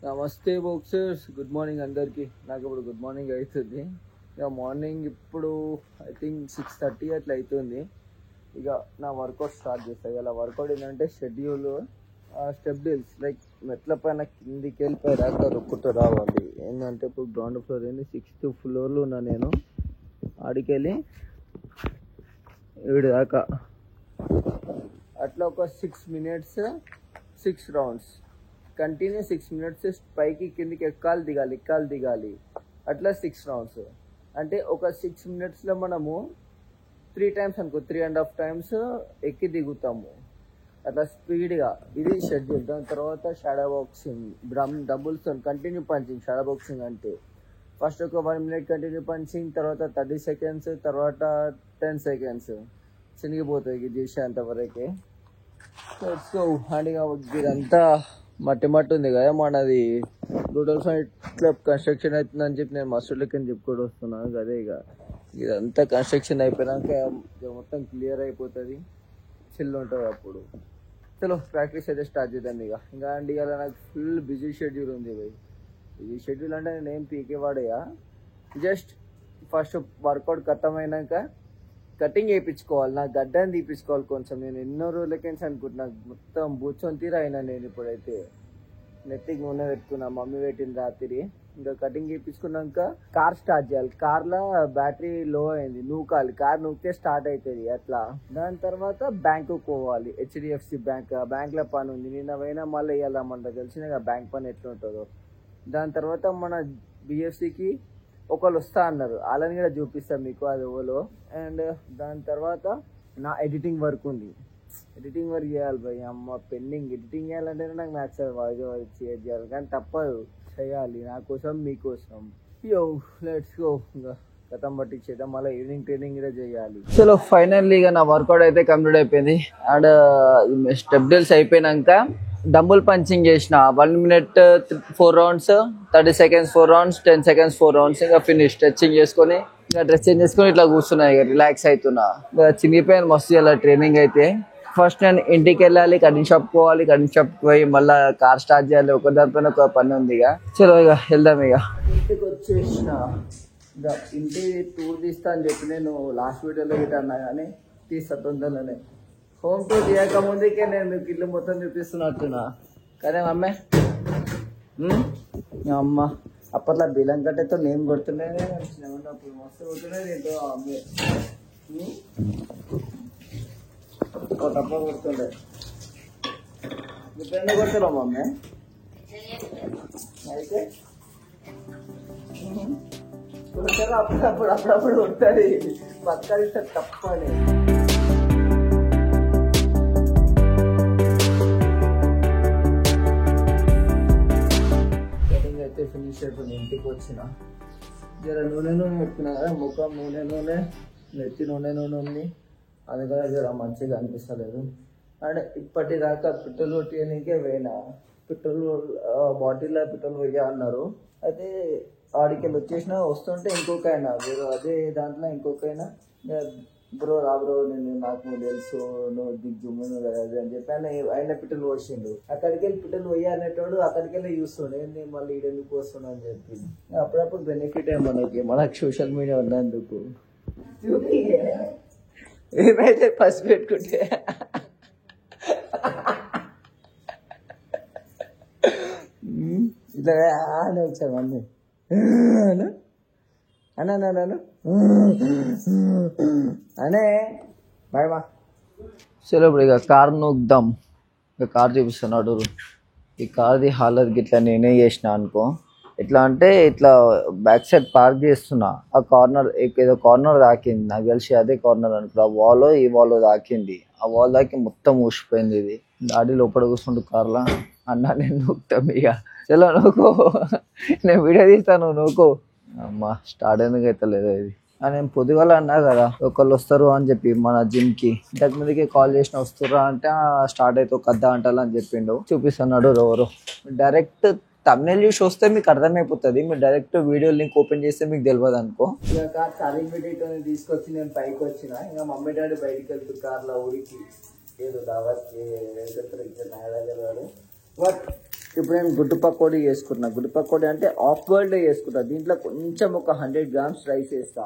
నమస్తే boxers, good morning అందరికి. నాకు ఇప్పుడు గుడ్ మార్నింగ్ అవుతుంది. ఇక మార్నింగ్ ఇప్పుడు ఐ థింక్ 6:30 అట్లా అవుతుంది. ఇక నా వర్కౌట్ స్టార్ట్ చేస్తాను. ఇలా వర్కౌట్ ఏంటంటే షెడ్యూల్ స్టెప్ డీల్స్ లైక్ మెట్ల పైన కిందికి వెళ్ళిపోయి దాకా రొక్కుతూ రావాలి. ఏంటంటే ఇప్పుడు గ్రౌండ్ ఫ్లోర్ ఏంటి 6th ఫ్లోర్లో ఉన్నా నేను. ఆడికెళ్ళి వీడి దాకా అట్లా ఒక 6 minutes 6 rounds కంటిన్యూ 6 minutes పైకి కిందికి ఎక్కాలి దిగాలి అట్లా 6 rounds. అంటే ఒక 6 minutesలో మనము 3 times అనుకో 3.5 times ఎక్కి దిగుతాము అట్లా స్పీడ్గా. ఇది షెడ్యూల్. దాని తర్వాత shadow boxing, doubles continue punching. Shadow boxing అంటే ఫస్ట్ ఒక 1 minute కంటిన్యూ పంచింగ్, తర్వాత 30 seconds, తర్వాత 10 seconds చినిగిపోతుంది ఇది చేసేంతవరకే. సో అండ్ ఇదంతా మట్టి ఉంది కదా, మనది బ్రూటల్ ఫైట్ క్లబ్ కన్స్ట్రక్షన్ అవుతుందని చెప్పి నేను మస్టర్ లెక్కని చెప్పుకోవడం వస్తున్నాను. అదే ఇదంతా కన్స్ట్రక్షన్ అయిపోయినాక మొత్తం క్లియర్ అయిపోతుంది, చిల్ ఉంటుంది అప్పుడు. చలో ప్రాక్టీస్ అయితే స్టార్ట్ చేద్దాం. ఇంకా అండ్ ఇవాళ నాకు ఫుల్ బిజీ షెడ్యూల్ ఉంది భయ్. బిజీ షెడ్యూల్ అంటే నేను ఏం పీకేవాడయా, జస్ట్ ఫస్ట్ వర్కౌట్ ఖతం అయినాక కటింగ్ వేయించుకోవాలి, నా గడ్డని తీపించుకోవాలి కొంచెం. నేను ఎన్నో రోజులకేసి అనుకుంటున్నా, మొత్తం బూచొని తీరా అయినా. నేను ఇప్పుడైతే నెత్తికి నూనె పెట్టుకున్నా, మమ్మీ పెట్టింది రాత్రి. ఇంకా కటింగ్ వేయించుకున్నాక కార్ స్టార్ట్ చేయాలి. కార్లో బ్యాటరీ లో అయింది, నూకాలి. కార్ నూకితే స్టార్ట్ అవుతుంది అట్లా. దాని తర్వాత బ్యాంకు పోవాలి, HDFC బ్యాంక్లో పని ఉంది. నిన్న పోయినా మళ్ళీ ఇవ్వాలి, మన తెలిసిన బ్యాంక్ పని ఎట్లా ఉంటుందో. దాని తర్వాత మన BFCకి ఒకళ్ళు వస్తా అన్నారు, వాళ్ళని కూడా చూపిస్తాం మీకు అది ఓలో. అండ్ దాని తర్వాత నా ఎడిటింగ్ వర్క్ ఉంది, ఎడిటింగ్ వర్క్ చేయాలి భయ్. అమ్మ పెండింగ్ ఎడిటింగ్ చేయాలంటేనే నాకు నచ్చదు, షేర్ చేయాలి కానీ తప్పదు, చేయాలి నా కోసం మీకోసం. Yo let's go. ఇంకా గతం పట్టించేద్దాం, మళ్ళీ ఈవినింగ్ ట్రైనింగ్ కూడా చేయాలి. చలో ఫైనల్లీ నా వర్కౌట్ అయితే కంప్లీట్ అయిపోయింది. అండ్ స్టెప్ డీల్స్ అయిపోయినాక డంబుల్ పంచింగ్ చేసిన 1 minute 4 rounds, 30 seconds 4 rounds, 10 seconds 4 rounds. ఇంకా ఫినిష్. స్ట్రెచ్చింగ్ చేసుకొని ఇంకా డ్రెస్ చేంజ్ చేసుకొని ఇట్లా కూర్చున్నా, ఇక రిలాక్స్ అవుతున్నా. ఇంకా చినిగిపోయాను మస్తు ఇలా ట్రైనింగ్ అయితే. ఫస్ట్ నేను ఇంటికి వెళ్ళాలి, కటింగ్ షాప్ పోవాలి, కటింగ్ షాప్ పోయి మళ్ళీ కార్ స్టార్ట్ చేయాలి. ఒక దానిపైన ఒక పని ఉంది. ఇక చలో ఇక వెళ్దాం. ఇక ఇంటికి వచ్చేసిన. ఇంకా ఇంటి టూర్ తీస్తా అని చెప్పి నేను లాస్ట్ వీడియోలో గిట్ట అన్నా కానీ తీస్తా తొందరలోనే. హోమ్ టూర్ తీయక ముందుకే నేను మీకు ఇల్లు మొత్తం చూపిస్తున్నట్టున్నా కానీ అమ్మే అమ్మ అప్పట్లో బిలం కట్టేతో నేను కొడుతుండే, ఉన్నప్పుడు మస్తు కొడుతుండే ఏంటో అమ్మే తప్ప కొడుతుండే. ఇప్పుడు ఎందుకు కొడుతున్నావు అమ్మే? అయితే కొడతారు అప్పుడప్పుడు కొడుతుంది, బతకాలి తప్పని. ఫినిష్ అయిపోయింది. ఇంటికి వచ్చిన జర నూనె పెట్టుకున్నా కదా, ముఖం నూనె, నెత్తి నూనె ఉంది. అందుకని జర మంచిగా అనిపిస్తలేదు. అండ్ ఇప్పటిదాకా పెట్రోల్ కొట్టేయడానికే పోయినా, పెట్రోల్ బాటిల్లో పెట్రోల్ పోయా అన్నారు. అయితే ఆడికెళ్ళి వచ్చేసిన. వస్తుంటే ఇంకొక ఆయన అదే దాంట్లో ఇంకొక ఆయన, బ్రో రా బ్రో, నాకు తెలుసు నువ్వు దిగ్జుమ్ము అది అని చెప్పి ఆయన పెట్రోల్ పోసిండు. అక్కడికి వెళ్ళి పెట్రోల్ పోయాలనేటోడు అక్కడికి వెళ్ళి చూస్తుండే, నేను మళ్ళీ ఈడెందుకు వస్తున్నా అని చెప్పి. అప్పుడప్పుడు బెనిఫిట్ మనకు సోషల్ మీడియా ఉన్నందుకు. ఏమైతే ఫస్ట్ పెట్టుకుంటే ఇట్లా అని వచ్చాను మమ్మీ అన్నాను అనే బాయ్ మా. చలో ఇప్పుడు ఇక కార్ నూకుదాం. ఇక కార్ చూపిస్తున్నాడు. ఈ కార్ది హాలత్ గిట్లా నేనే చేసిన అనుకో. ఎట్లా అంటే ఇట్లా బ్యాక్ సైడ్ పార్క్ చేస్తున్నా, ఆ కార్నర్ ఏదో కార్నర్ దాకింది, నాకు తెలిసి అదే కార్నర్ అనుకో. ఆ వాల్ ఈ వాల్ దాకింది, ఆ వాల్ దాకి మొత్తం ఊసిపోయింది. ఇది డాడీ లోపల కూర్చుంటు కార్లా. అన్నా నేను నూకుతాం ఇక. చలో నూకో, నేను వీడియో తీస్తాను నూకో. అమ్మ స్టార్ట్ ఎందుకు అయితే లేదు ఇది. నేను పొద్దుగాల అన్నా కదా ఒకళ్ళు వస్తారు అని చెప్పి మన జిమ్కి. ఇంతకు ముందుకే కాల్ చేసిన వస్తురా అంటే స్టార్ట్ అయితే ఒక అర్ధ అని చెప్పిండు. చూపిస్తున్నాడు ఎవరు. డైరెక్ట్ తమ్నెల్ చూసి వస్తే మీకు అర్థమైపోతుంది, మీరు డైరెక్ట్ వీడియో లింక్ ఓపెన్ చేస్తే మీకు తెలియదు అనుకో. ఇక కార్ ఛార్జింగ్ పెట్టి తీసుకొచ్చి నేను పైకి వచ్చిన. ఇంకా మమ్మీ డాడీ బయటికి వెళ్తూ కార్లో ఊరికి ఏదో దావత్కి వెళ్తారు. ఇక్కడ నాగరాజు గారు ఇప్పుడు నేను గుడ్డు పకోడీ చేసుకున్నా. గుడ్డు పకోడీ అంటే ఆఫ్ బాయిల్డ్ చేసుకున్నా. దీంట్లో కొంచెం ఒక 100 grams రైస్ వేస్తా.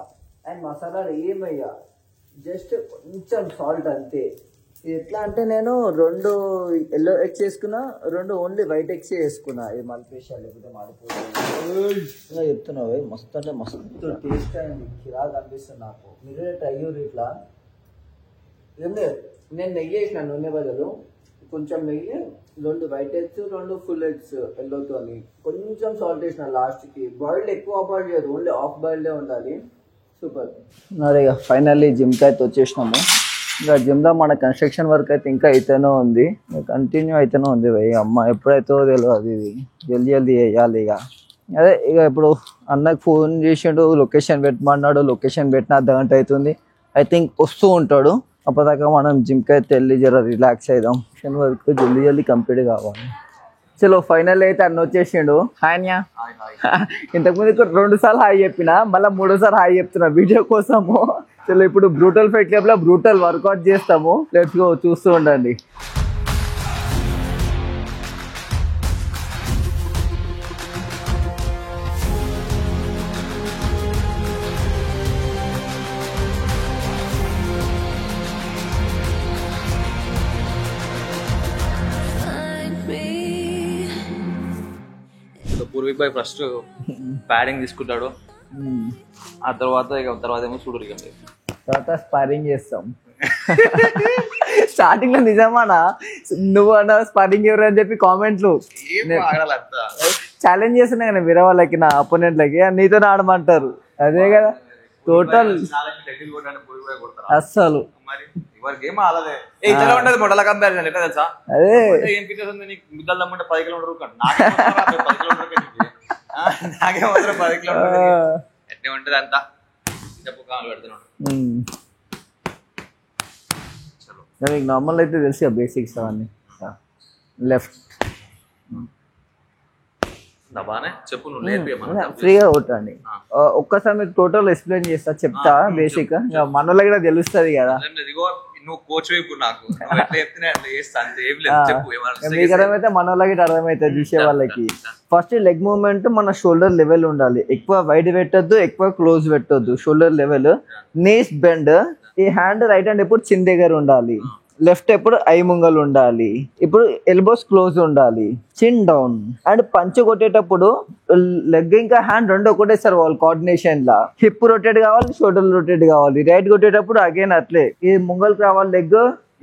అండ్ మసాలాలు ఏమయ్యా, జస్ట్ కొంచెం సాల్ట్ అంతే. ఇది ఎట్లా అంటే నేను 2 ఎల్లో ఎగ్స్ వేసుకున్నా, 2 ఓన్లీ వైట్ ఎగ్స్ వేసుకున్నా. ఏ మల్పేషా లేకపోతే మాడిపోతుంది చెప్తున్నావు. మస్తు అంటే మస్తు టేస్ట్ అయింది, కిరాగా అనిపిస్తుంది నాకు. మీరే ట్రై చేయండి. ఇట్లా ఏం లేదు, నేను నెయ్యి వేసిన నూనె బదులు కొంచెం నెయ్యి, 2 వైట్ ఎగ్స్, 2 ఫుల్ ఎగ్స్ ఎల్లోతోని, కొంచెం సాల్ట్ వేసిన లాస్ట్కి. బాయిల్డ్ ఎక్కువ బాయిల్ చేయదు, ఓన్లీ ఆఫ్ బాయిల్డే ఉండాలి. సూపర్. మరి ఇక ఫైనల్లీ జిమ్కి అయితే వచ్చేసినాము. ఇంకా జిమ్లో మన కన్స్ట్రక్షన్ వర్క్ అయితే ఇంకా అయితేనే ఉంది, కంటిన్యూ అయితేనే ఉంది. భయ్ అమ్మ ఎప్పుడైతే తెలియదు, ఇది జల్దీ జల్దీ వేయాలి. ఇక అదే ఇక ఇప్పుడు అన్నకు ఫోన్ చేసిండు, లొకేషన్ పెట్టమన్నాడు. లొకేషన్ పెట్టిన అర్ధగంట అవుతుంది. ఐ థింక్ వస్తూ ఉంటాడు. అప్పటిదాకా మనం జిమ్కి అయితే వెళ్ళి జర రిలాక్స్ అవుదాం. కన్స్ట్రక్షన్ వర్క్ జల్దీ జల్దీ కంప్లీట్ కావాలి. చలో ఫైనల్ అయితే అన్న వచ్చేసిండు. హాయ్న్యా. ఇంతకుముందు 2 సార్లు హాయ్ చెప్పిన, మళ్ళీ 3వ సారి హాయ్ చెప్తున్నా వీడియో కోసము. చలో ఇప్పుడు బ్రూటల్ ఫైట్ క్లబ్ లో బ్రూటల్ వర్కౌట్ చేస్తాము. లెట్స్ గో, చూస్తూ ఉండండి. పూర్వీక్ బాయ్ ఫస్ట్ ప్యాడింగ్ తీసుకుంటాడు, ఆ తర్వాత ఏమో చూడరు. తర్వాత స్పారింగ్ చేస్తాం. స్టార్టింగ్ లో నిజమానా నువ్వు అన్న స్పారింగ్ ఎవరు అని చెప్పి కామెంట్లు ఛాలెంజ్ చేస్తున్నా కదా వేరే వాళ్ళకి, నా అపోనెంట్లకి, నీతో ఆడమంటారు. అదే కదా టోటల్ అస్సలు. అదే మీకు నార్మల్ అయితే తెలుసు బేసిక్స్ అవన్నీ. లెఫ్ట్ ఫ్రీగా కొట్టండి. ఒక్కసారి మీకు టోటల్ ఎక్స్ప్లెయిన్ చేస్తా, చెప్తా బేసిక్. మనలో కూడా తెలుస్తుంది కదా. మీకు అర్థమైతే మనోళ్ళకి అర్థమవుతుంది చూసే వాళ్ళకి. ఫస్ట్ లెగ్ మూవ్మెంట్ మన షోల్డర్ లెవెల్ ఉండాలి. ఎక్కువ వైడ్ పెట్టొద్దు, ఎక్కువ క్లోజ్ పెట్టొద్దు. Shoulder level, knees bend. ఈ హ్యాండ్ రైట్ హ్యాండ్ ఎప్పుడు చిన్ దగ్గర ఉండాలి, లెఫ్ట్ ఎప్పుడు ఐ ముంగలు ఉండాలి. ఇప్పుడు ఎల్బోస్ క్లోజ్ ఉండాలి, చిన్ డౌన్. అండ్ పంచ్ కొట్టేటప్పుడు లెగ్ ఇంకా హ్యాండ్ 2 ఒకటేసారి వాళ్ళు కోఆర్డినేషన్ లా. హిప్ రొటేట్ కావాలి, షోల్డర్ రొటేట్ కావాలి. రైట్ కొట్టేటప్పుడు అగైన్ అట్లే ఈ ముంగల్కి రావాలి, లెగ్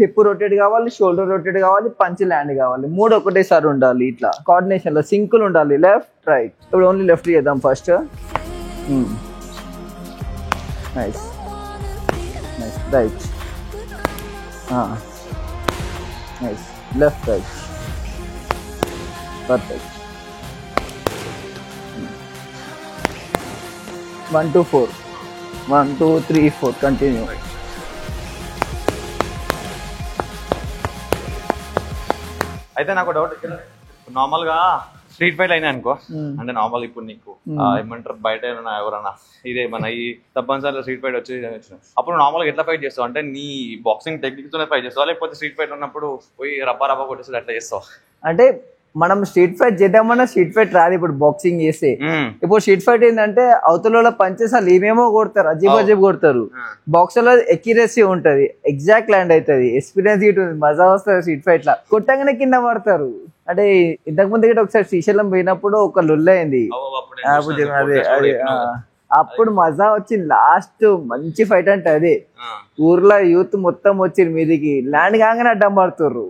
హిప్ రొటేట్ కావాలి, షోల్డర్ రొటేట్ కావాలి, పంచ్ ల్యాండ్ కావాలి. 3 ఒకటేసారి ఉండాలి. ఇట్లా కోఆర్డినేషన్ లో సింకులు ఉండాలి, లెఫ్ట్ రైట్. ఇప్పుడు ఓన్లీ లెఫ్ట్ చేద్దాం first. Nice nice. Right, nice. Left, right. Perfect. 1 2 4. 1 2 3 4. Continue. అయితే నాకు డౌట్, నార్మల్ గా స్ట్రీట్ ఫైట్ అయినా అనుకో, అంటే నార్మల్ ఇప్పుడు నీకు ఏమంటారు బయట ఎవరన్నా ఇదే మన ఈ తప్పనిసరిలో స్ట్రీట్ ఫైట్ వచ్చి అప్పుడు నార్మల్గా ఎట్లా ఫైట్ చేస్తావు? అంటే నీ బాక్సింగ్ టెక్నిక్ తోనే ఫైట్ చేస్తావు, లేకపోతే స్ట్రీట్ ఫైట్ ఉన్నప్పుడు పోయి రబ్బా కొట్టేసి అట్లా చేస్తావు? అంటే మనం స్ట్రీట్ ఫైట్ చేద్దామన్నా స్ట్రీట్ ఫైట్ రాదు. ఇప్పుడు బాక్సింగ్ చేస్తే, ఇప్పుడు స్ట్రీట్ ఫైట్ ఏంటంటే అవతల పంచెస్ వాళ్ళు ఏమేమో కొడతారు, అజీబ్ అజీబ్ కొడతారు. బాక్సర్ లో ఎక్యురసీ ఉంటది, ఎగ్జాక్ట్ ల్యాండ్ అవుతుంది, ఎక్స్పీరియన్స్ ఉంటుంది, మజా వస్తుంది. స్ట్రీట్ ఫైట్ లా కొట్టగానే కింద పడతారు. అంటే ఇంతకు ముందు ఒకసారి శ్రీశైలం పోయినప్పుడు ఒక లొల్లి అయింది. అప్పుడు మజా వచ్చింది. లాస్ట్ మంచి ఫైట్ అంటే అదే. ఊర్లో యూత్ మొత్తం వచ్చి మీదికి ల్యాండ్ కాగానే అడ్డం పడుతుర్రు.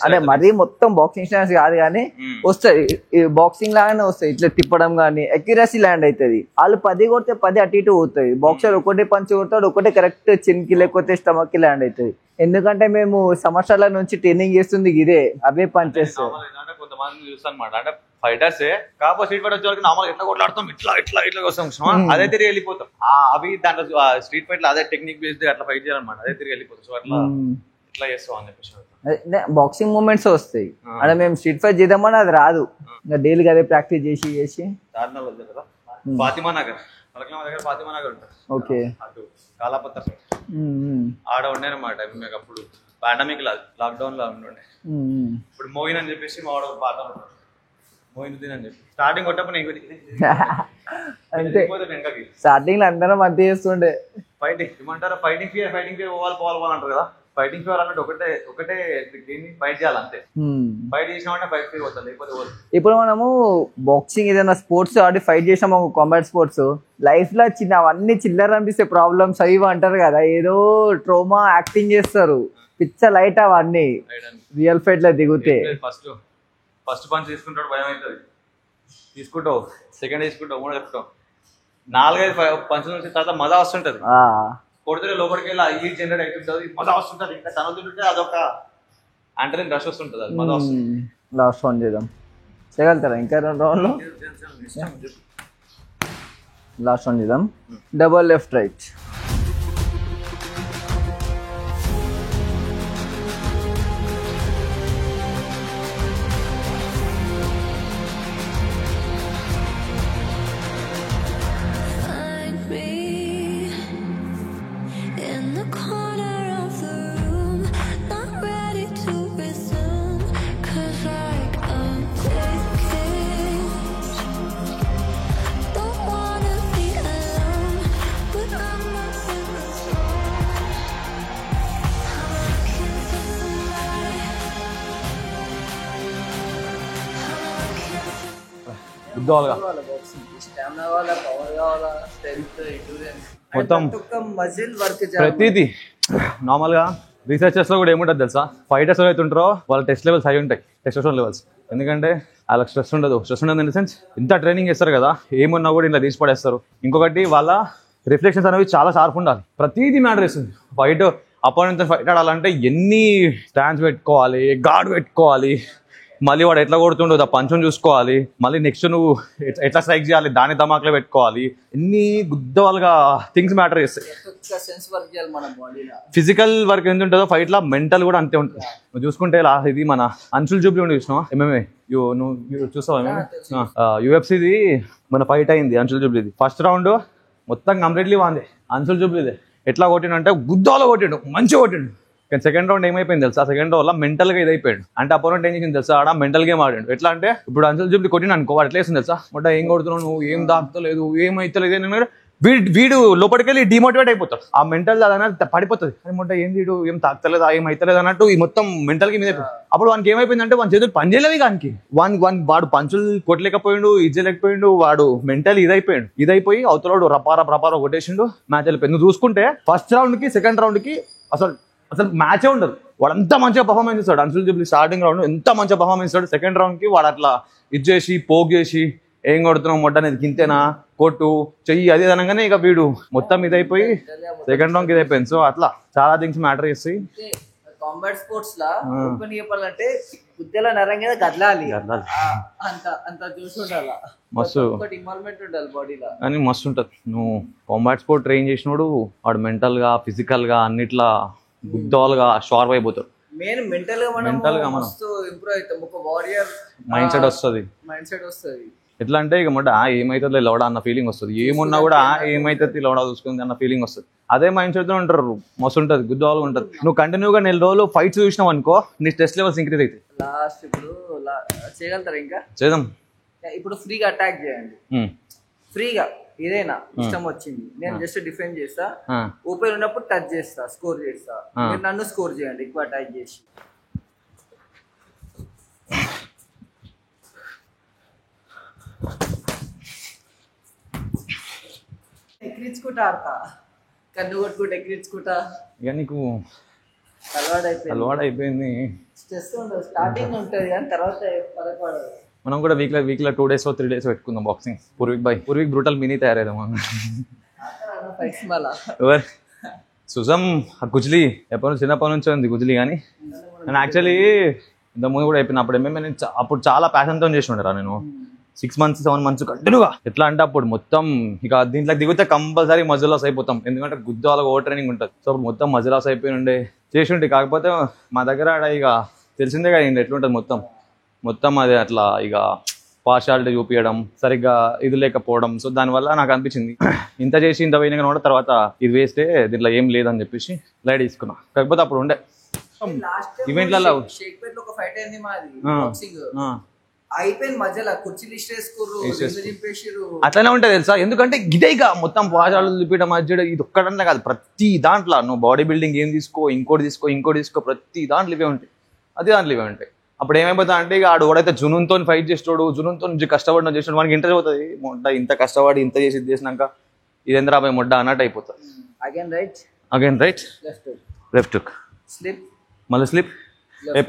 అంటే మరీ మొత్తం బాక్సింగ్ స్టాన్స్ కాదు కానీ వస్తుంది, బాక్సింగ్ లాగానే వస్తాయి. ఇట్లా తిప్పడం కానీ అక్యురసీ ల్యాండ్ అవుతుంది. వాళ్ళు 10 కొడితే 10 అటు ఇటు పోతుంది. బాక్సర్ ఒకటే పంచ్ కొడతాడు, ఒకటే కరెక్ట్ చిన్కి లేకపోతే స్టమక్ కి ల్యాండ్ అవుతుంది. ఎందుకంటే మేము సంవత్సరాల నుంచి ట్రైనింగ్ చేస్తుంది ఇదే, అవే పంచెస్. కొంతమంది చూస్తానమాట, అంటే ఫైటర్స్ కాకపోతే స్ట్రీట్ ఫైట్ వచ్చే వరకు నార్మల్ ఎట్లా కొట్లాడతాం, ఇట్లా ఇట్లా ఇట్లా వస్తాం, అదే తిరిగి వెళ్ళిపోతాం. అవి దాంట్లో స్ట్రీట్ ఫైట్ లో అదే టెక్నిక్ బేస్డ్ అట్లా ఫైట్ చేయాలన్నమాట, అదే తిరిగి వెళ్ళిపోతాం. సో అట్లా ఇట్లా చేస్తాం అని చెప్పేసి బాక్సింగ్ మూమెంట్స్ వస్తాయి. అంటే మేము స్ట్రీట్ ఫైట్ చేద్దామని అది రాదు, ఇంకా డైలీ అదే ప్రాక్టీస్ చేసి చేసి. కదా ఫాతిమా నగర్, దగ్గర ఫాతిమా నగర్ ఉంటుంది. ఓకే, అటు కాలాపత్ర ఆడ ఉండేనమాట. మేము అప్పుడు పాండమిక్ లాక్డౌన్ లో ఉండే. ఇప్పుడు మోయిన్ అని చెప్పేసి మా వాడు పాత మోయినుద్దీన్ అని చెప్పి స్టార్టింగ్ కొట్టప్పుడు అంతే స్టార్టింగ్ లో అందరం అంతే చేస్తుండే. ఫైటింగ్ ఏమంటారు, ఫైటింగ్ ఫియర్ పోవాలి అంటారు కదా. ఫైటింగ్ ఫియర్ అన్నట్టు ఒకటే దీన్ని ఫైట్ చేయాలంతే. ఫైట్ చేసినామంటే ఫైట్ ఫియర్ పోతుంది, లేకపోతే ఇప్పుడు మనము బాక్సింగ్ ఏదైనా స్పోర్ట్స్ ఆడి ఫైట్ చేసాము, కాంబాట్ స్పోర్ట్స్ లైఫ్ లో అవన్నీ చిల్లర అనిపిస్తే ప్రాబ్లమ్స్ అవి అంటారు కదా, ఏదో ట్రోమా యాక్టింగ్ చేస్తారు, పిచ్చ లైట్ అవన్నీ రియల్ ఫైట్ లో దిగుతే. ఫస్ట్ పంచ్ తీసుకుంటాడు, భయం అవుతుంది, తీసుకుంటావు, సెకండ్ తీసుకుంటావు, మూడు చెప్తావు, 4-5 పంచుల నుంచి తర్వాత మజా వస్తుంటది. కొడితే లోపలికి వెళ్ళి ఈ జనరేట్ అవుతుంటది, మజా వస్తుంటది. ఇంకా తనతుంటే అదొక అంటే రష్ వస్తుంటది, అది మజా వస్తుంది. లాస్ట్ రౌండ్ చేద్దాం, చేయగలుగుతారా ఇంకా 2 రౌండ్లు? లాస్ట్ రౌండ్ చేద్దాం. Double left right. మొత్తం ప్రతిదీ నార్మల్ గా రీసెర్చర్స్ లో కూడా ఏముంటుంది తెలుసా, ఫైటర్స్ ఎవరైతే ఉంటారో వాళ్ళ టెస్ట్ లెవెల్స్ హై ఉంటాయి, టెస్టోస్టెరాన్ లెవెల్స్. ఎందుకంటే వాళ్ళకి స్ట్రెస్ ఉండదు ఇన్ ద సెన్స్ ఇంత ట్రైనింగ్ చేస్తారు కదా, ఏమున్నా కూడా ఇలా తీసి పడేస్తారు. ఇంకొకటి వాళ్ళ రిఫ్లెక్షన్స్ అనేవి చాలా షార్ప్ ఉండాలి, ప్రతిదీ మ్యాటర్ చేస్తుంది. ఫైట్ అపోనెంట్ ఫైట్ ఆడాలంటే ఎన్ని స్టాండ్స్ పెట్టుకోవాలి, గార్డ్ పెట్టుకోవాలి, మళ్ళీ వాడు ఎట్లా కొడుతుండో ఆ పంచం చూసుకోవాలి, మళ్ళీ నెక్స్ట్ నువ్వు ఎట్లా స్ట్రైక్ చేయాలి దాని ధమాక్లో పెట్టుకోవాలి, ఎన్ని గుద్దవాలుగా థింగ్స్ మ్యాటర్ చేస్తాయి. ఫిజికల్ వర్క్ ఎంత ఉంటుందో ఫైట్ లా మెంటల్ కూడా అంతే ఉంటుంది. నువ్వు చూసుకుంటే ఇది మన అంశుల్ జూబ్లీ ఉండి చూసినావా, MMA నువ్వు చూస్తావా? UFC మన ఫైట్ అయింది అంశుల్ జూబ్లీది. ఫస్ట్ రౌండ్ మొత్తం కంప్లీట్లీ వాంది అంశుల్ జూబ్లీదే. ఎట్లా కొట్టిండంటే గుద్దాలో కొట్టిండు, మంచిగా కొట్టిండు. కానీ సెకండ్ రౌండ్ ఏమైపోయింది తెలుసా, సెకండ్ రౌండ్ లో మెంటల్ గా ఇదైపోయాడు. అంటే అపోనెంట్ ఏం చేసింది తెలుసా, ఆడ మెంటల్ గేమ్ ఆడాడు. ఎట్లా అంటే ఇప్పుడు అంశుల్ జూబ్లీ కొట్టిన అనుకో, వాడు ఎట్లా వేసింది తెలుసా, మొట్ట ఏం కొడుతున్నావు నువ్వు, ఏం దాపుతలేదు, ఏమైతలేదు, వీడు లోపలికి వెళ్ళి డిమోటివేట్ అయిపోతాడు. ఆ మెంటల్ అదన్నది పడిపోతుంది, అని మొట్ట ఏం వీడు ఏం తాకుతలేదు, ఏమైతలేదు అన్నట్టు ఈ మొత్తం మెంటల్ గా మీద అయిపోయింది. అప్పుడు వానికి ఏమైపోయిందంటే వాని చేతులు పని చేయలేవి, కానీ వాడు పంచులు కొట్టలేకపోయిండు, ఇజ్జలేకపోయిండు, వాడు మెంటల్ ఇదైపోయి అవతలవాడు రపారా కొట్టేసిండు, మ్యాచ్ వెళ్ళిపోయింది. నువ్వు చూసుకుంటే ఫస్ట్ రౌండ్ కి సెకండ్ రౌండ్ కి అసలు మ్యాచే ఉండదు. వాడు ఎంత మంచిగా పర్ఫార్మెన్స్ ఇస్తాడు అంశుల్ జూబ్లీ, స్టార్టింగ్ రౌండ్ ఎంత మంచిగా పర్ఫార్మెన్స్ ఇస్తాడు. సెకండ్ రౌండ్ కి వాడు అట్లా ఇచ్చేసి పోక్ చేసి ఏం కొడుతున్నావు మొట్ట అనేది గింతేనా కొట్టు చెయ్యి అది అనగానే ఇక వీడు మొత్తం ఇదైపోయి సెకండ్ రౌండ్ కి ఇదైపోయింది. సో అట్లా చాలా థింగ్స్ మ్యాటర్ చేస్తాయి. కాంబాట్ స్పోర్ట్స్ లా ఓపెన్ చెప్పాలంటే గుద్దెల నరంగా గదలాలి, అంత చూసి ఉండాలి, మస్తు ఇన్వాల్వ్మెంట్ ఉండాలి బాడీలో, అని మస్తు ఉంటది. నువ్వు కాంబాట్ స్పోర్ట్ ట్రైన్ చేసినోడు వాడు మెంటల్ గా ఫిజికల్ గా అన్నిట్లా గుద్దవాలుగా షార్ప్ అయిపోతాడు. మెయిన్ మెంటల్ గా మనం ఇంప్రూవ్ అవుతాం, ఒక వారియర్ మైండ్ సెట్ వస్తుంది. ఎట్లా అంటే ఇక మొట్ట ఏమైతుంది లవడా అన్న ఫీలింగ్ వస్తుంది, ఏమున్నా కూడా ఏమైతుంది లవడా చూసుకుంది అన్న ఫీలింగ్ వస్తుంది. అదే మైండ్ సెట్ తో ఉంటారు, మస్తు ఉంటుంది, గుద్దవాలుగా ఉంటుంది. నువ్వు కంటిన్యూగా 4 రోజులు ఫైట్స్ చూసినావు అనుకో, నీ స్ట్రెస్ లెవెల్స్ ఇంక్రీజ్ అవుతాయి. లాస్ట్ ఇప్పుడు చేయగలుగుతారా ఇంకా చేద్దాం. ఇప్పుడు ఫ్రీగా అటాక్ చేయండి, ఫ్రీగా ఏదైనా ఇష్టం వచ్చింది, నేను జస్ట్ డిఫెండ్ చేస్తా, ఓపెన్ ఉన్నప్పుడు టచ్ చేస్తా, స్కోర్ చేస్తా, మీరు నన్ను స్కోర్ చేయండి ఎక్కువ అటాక్ చేసి. ఎక్కించుకుంటా ఆడతా, కన్ను కొట్టుకుంటా ఎక్కించుకుంటా. ఇక నీకు అలవాటు అయిపోయింది. స్ట్రెస్ ఉండదు, స్టార్టింగ్ ఉంటుంది కానీ తర్వాత పడకూడదు. మనం కూడా వీక్లో 2 days 3 days పెట్టుకుందాం బాక్సింగ్. పూర్వీక్ బ్రూటల్ మినీ తయారైదామా? సుజం గుజ్లీ ఎప్పటి నుంచి చిన్నప్పటి నుంచి ఉంది గుజ్లీ. కానీ నేను యాక్చువల్లీ ఇంతకుముందు కూడా అయిపోయింది. అప్పుడు MMA నేను అప్పుడు చాలా ప్యాషన్తో చేసి ఉండరా నేను 6 months 7 months కంటిన్యూగా. ఎట్లా అంటే అప్పుడు మొత్తం ఇక దీంట్లో దిగితే కంపల్సరీ మజిల్ లాస్ అయిపోతాం, ఎందుకంటే గుద్దు వాళ్ళకి ఓవర్ ట్రైనింగ్ ఉంటుంది. సో అప్పుడు మొత్తం మజిల్ లాస్ అయిపోయి ఉండే చేసి ఉంటే. కాకపోతే మా దగ్గర ఇక తెలిసిందే కదా ఎట్లుంటుంది మొత్తం అది అట్లా ఇక పార్షాలిటీ చూపించడం, సరిగ్గా ఇది లేకపోవడం. సో దానివల్ల నాకు అనిపించింది ఇంత చేసి ఇంత పోయినా కూడా తర్వాత ఇది వేస్తే దీంట్లో ఏం లేదని చెప్పేసి లైట్ తీసుకున్నా. కాకపోతే అప్పుడు ఉండే ఈవెంట్లలో షేక్పేట్ లో ఒక ఫైట్ అయింది మాది బాక్సింగ్ అయిపోయింది మధ్యలో కుర్చీలు ఇష్టేసుకుర్రు చింపేసిర్రు. అట్లనే ఉంటుంది తెలుసా, ఎందుకంటే గిదేగా మొత్తం పాజాలు చూపించడం మధ్య ఇది ఒక్కడంటే కాదు, ప్రతి దాంట్లో నువ్వు బాడీ బిల్డింగ్ ఏం తీసుకో, ఇంకోటి తీసుకో, ప్రతి దాంట్లో ఇవే ఉంటాయి, అదే దాంట్లో ఇవే ఉంటాయి. అప్పుడు ఏమైపోతా అంటే ఇక ఆడు ఎవడైతే జునుతో ఫైట్ చేస్తాడు, జునుతో కష్టపడిన చేస్తాడు, మనకి ఇంట్రెస్ట్ అవుతుంది. మొడ్డ ఇంత కష్టపడి ఇంత చేసినాక ఇది ఎంత రాబోయే మొడ్డ అన్నట్టు అయిపోతుంది. Again right left hook slip మళ్ళీ స్లిప్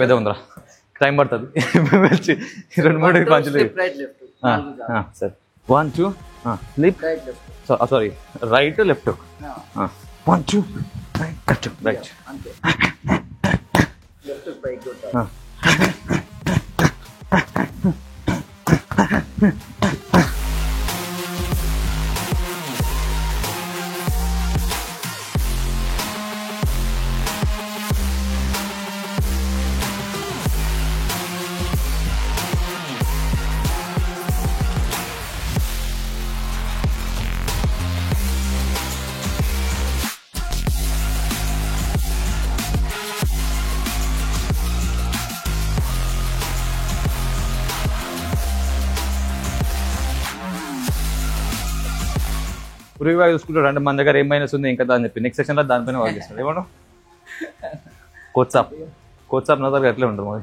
పెద్ద ఉందిరా, టైం పడుతుంది. 2-3 పంచులు. సరే 1 2 slip sorry right left hook 1 2 right పురిగా చూసుకుంటాడు అంటే మన దగ్గర ఏం మైనస్ ఉంది ఇంకా అని చెప్పి నెక్స్ట్ సెక్షన్ లో దానిపైన వర్క్ చేస్తాడు. ఏమన్నా కోచ్సాప్ నా దగ్గర ఎట్లా ఉంటుంది మరి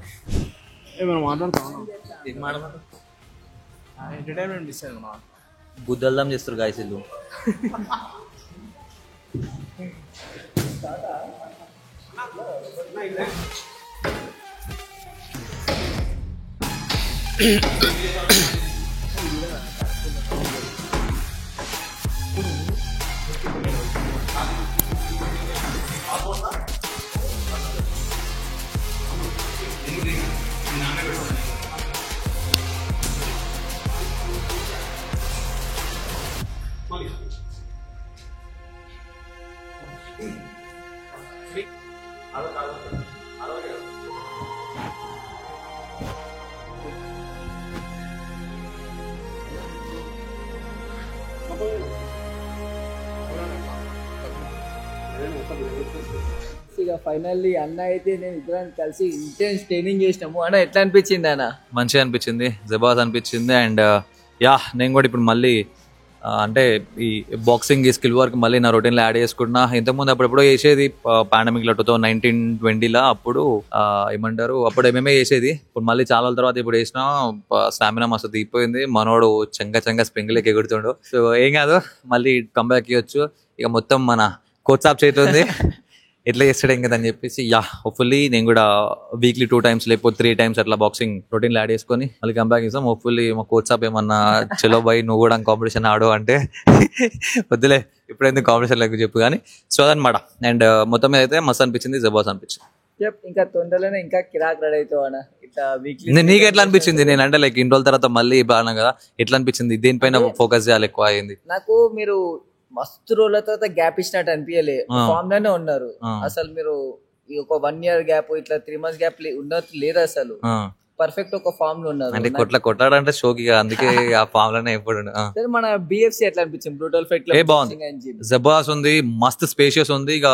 ఎంటర్టైన్మెంట్ ఇస్తాను బుద్ధల్దాం చేస్తారు గాయస్ వీళ్ళు. ఇక ఫైనల్లీ అన్న అయితే నేను ఇద్దరం కలిసి ఇంటెన్స్ ట్రైనింగ్ చేసినాము. అన్న ఎట్లా అనిపించింది అన్న? మంచిగా అనిపించింది, జబాస్ అనిపించింది. అండ్ నేను కూడా ఇప్పుడు మళ్ళీ అంటే ఈ బాక్సింగ్ ఈ స్కిల్ వర్క్ మళ్ళీ నా రొటీన్లో యాడ్ చేసుకుంటున్నా. ఇంతకుముందు అప్పుడెప్పుడో చేసేది పాండమిక్లో 2019-20 అప్పుడు ఏమంటారు అప్పుడు ఏమేమే చేసేది. ఇప్పుడు మళ్ళీ చాలా రోజుల తర్వాత ఇప్పుడు వేసినా స్టామినా మస్తు దిగిపోయింది. మనోడు చెంగ స్ప్రింగ్లకి ఎగురుతుండు. సో ఏం కాదు, మళ్ళీ కంబ్యాక్ ఇవ్వచ్చు. ఇక మొత్తం మన కోచ్సాప్ చేతుంది ఎట్లా చేస్తాడు ఇంకా అని చెప్పేసి హోప్ఫుల్లీ నేను కూడా వీక్లీ 2 times లేకపోతే 3 times అట్లా బాక్సింగ్ రొటీన్ యాడ్ చేసుకొని మళ్ళీ కంబ్యాక్ ఇస్తాం. హోప్ఫుల్లీ మా కోచ్సాప్ ఏమన్నా చలో బై నువ్వు కూడా కాంపిటీషన్ ఆడు అంటే వద్దులే ఇప్పుడైంది కాంపిటీషన్ లేక చెప్పు కానీ. సో అదనమాట. అండ్ మొత్తం మీద అయితే మస్తు అనిపించింది, జబాస్ అనిపించింది. ఇంకా తొందరలోనే ఇంకా కిరాక్ రెడీ అవుతావు అన్న ఇట్లా వీక్లీ. నీకు ఎట్లా అనిపించింది? నేను అంటే లైక్ ఇన్ని రోజుల తర్వాత మళ్ళీ బాగా కదా, ఎట్లా అనిపించింది? దేనిపైన ఫోకస్ చేయాలి ఎక్కువ అయింది? నాకు మీరు మస్తు రోజుల తర్వాత గ్యాప్ ఇచ్చినట్టు అనిపించలే, ఫామ్ లోనే ఉన్నారు అసలు. మీరు ఒక 1 year గ్యాప్ ఇట్లా 3 months గ్యాప్ ఉన్నట్టు లేదు అసలు. పర్ఫెక్ట్ ఒక ఫామ్ లో ఉన్నారు. అంటే కొట్లాడంటే షోకి అందుకే ఆ ఫామ్ లోనే ఎప్పుడు. మన బిఎఫ్సి ఎట్లా అనిపించింది? బ్రూటల్ ఫైట్ క్లబ్ బాగుంది, జబాస్ ఉంది, మస్త్ స్పేషియస్ ఉంది. ఇక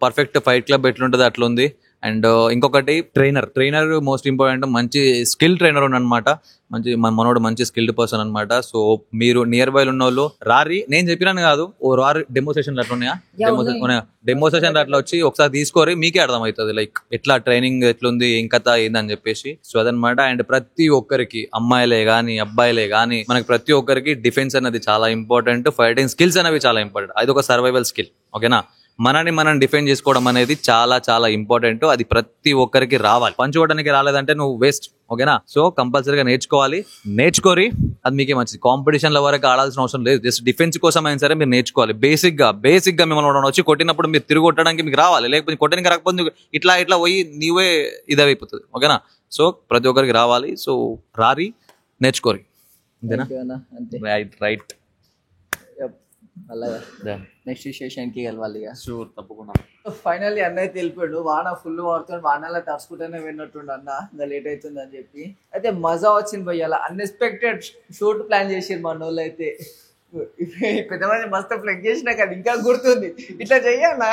పర్ఫెక్ట్ ఫైట్ క్లబ్ ఎట్లుంటది అట్లా ఉంది. అండ్ ఇంకొకటి ట్రైనర్ మోస్ట్ ఇంపార్టెంట్, మంచి స్కిల్ ట్రైనర్ ఉన్నమాట, మంచి మనోడు మంచి స్కిల్డ్ పర్సన్ అనమాట. సో మీరు నియర్ బై ఉన్న వాళ్ళు రారి, నేను చెప్పినాను కాదు ఓ రారి డెమో సెషన్ అట్లా ఉన్నాయా, డెమో సెషన్ అట్లా వచ్చి ఒకసారి తీసుకోరి, మీకే అర్థమవుతుంది లైక్ ఎట్లా ట్రైనింగ్ ఎట్లుంది ఏం కథ ఏందని చెప్పేసి. సో అదనమాట. అండ్ ప్రతి ఒక్కరికి అమ్మాయిలే గానీ అబ్బాయిలే గానీ మనకి ప్రతి ఒక్కరికి డిఫెన్స్ అనేది చాలా ఇంపార్టెంట్, ఫైటింగ్ స్కిల్స్ అనేవి చాలా ఇంపార్టెంట్. అది ఒక సర్వైవల్ స్కిల్. ఓకేనా, మనం డిఫెండ్ చేసుకోవడం అనేది చాలా చాలా ఇంపార్టెంట్. అది ప్రతి ఒక్కరికి రావాలి. పంచుకోవడానికి రాలేదంటే నువ్వు వేస్ట్. ఓకేనా, సో కంపల్సరీగా నేర్చుకోరి, అది మీకే మంచిది. కాంపిటీషన్ల వరకు ఆడాల్సిన అవసరం లేదు, జస్ట్ డిఫెన్స్ కోసం అయినా సరే మీరు నేర్చుకోవాలి. బేసిక్ గా మిమ్మల్ని వచ్చి కొట్టినప్పుడు మీరు తిరిగి కొట్టడానికి మీకు రావాలి, లేకపోతే కొట్టడానికి రాకపోతే ఇట్లా పోయి నీవే ఇదైపోతుంది. ఓకేనా, సో ప్రతి ఒక్కరికి రావాలి. సో రారి, నేర్చుకోరి. అంతేనా? రైట్. అలాగా నెక్స్ట్ సెషన్ కి వెళ్ళాలి. షూర్, తప్పకుండా. ఫైనల్లీ అన్నయ్య తెలిపాడు, వాన ఫుల్ పడుతుంది, వానలా తడుచుకుంటూనే విన్నట్టుండు అన్న, ఇంకా లేట్ అవుతుంది అని చెప్పి. అయితే మజా వచ్చింది పోయి, అలా అన్ఎక్స్పెక్టెడ్ షూట్ ప్లాన్ చేసారు మన వాళ్ళు. అయితే పెద్ద మంది మస్తు ఫ్లెక్ చేసినా కానీ ఇంకా గుర్తుంది, ఇట్లా చెయ్యాలా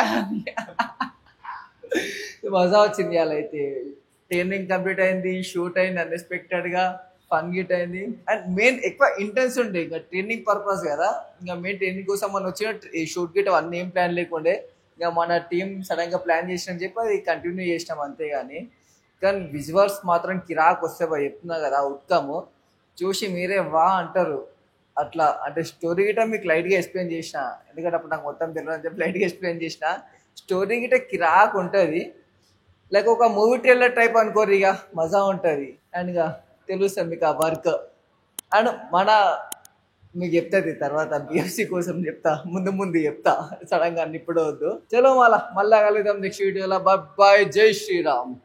మజా వచ్చింది అలా అయితే. ట్రైనింగ్ కంప్లీట్ అయింది, షూట్ అయింది అన్ఎక్స్పెక్టెడ్ గా, ఫన్ గిట్ అయింది. అండ్ మెయిన్ ఎక్కువ ఇంటెన్స్ ఉండే, ఇంకా ట్రైనింగ్ పర్పస్ కదా, ఇంకా మెయిన్ ట్రైనింగ్ కోసం మనం వచ్చిన షూట్ గిట్ అవన్నీ ఏం ప్లాన్ లేకుండే, ఇంకా మన టీం సడన్ గా ప్లాన్ చేసినని చెప్పి అది కంటిన్యూ చేసినాం అంతేగాని. కానీ విజువల్స్ మాత్రం కిరాక్ వస్తే చెప్తున్నా కదా, అవుట్కమ్ చూసి మీరే వా అంటారు. అట్లా అంటే స్టోరీ గిట్ట మీకు లైట్గా ఎక్స్ప్లెయిన్ చేసిన, ఎందుకంటే అప్పుడు నాకు మొత్తం తెలియదు అని చెప్పి లైట్గా ఎక్స్ప్లెయిన్ చేసిన. స్టోరీ గిట్ట కిరాక్ ఉంటుంది, లైక్ ఒక మూవీ ట్రైలర్ టైప్ అనుకోరు, ఇక మజా ఉంటుంది. అండ్ ఇక తెలుస్తుంది మీకు ఆ వర్క్. అండ్ మీకు చెప్తుంది తర్వాత బిఎఫ్సి కోసం చెప్తా, ముందు చెప్తా, సడన్గా అన్ని ఇప్పుడు వద్దు. చలో మళ్ళా కలుద్దాం నెక్స్ట్ వీడియోలో. బాయ్, జై శ్రీరామ్.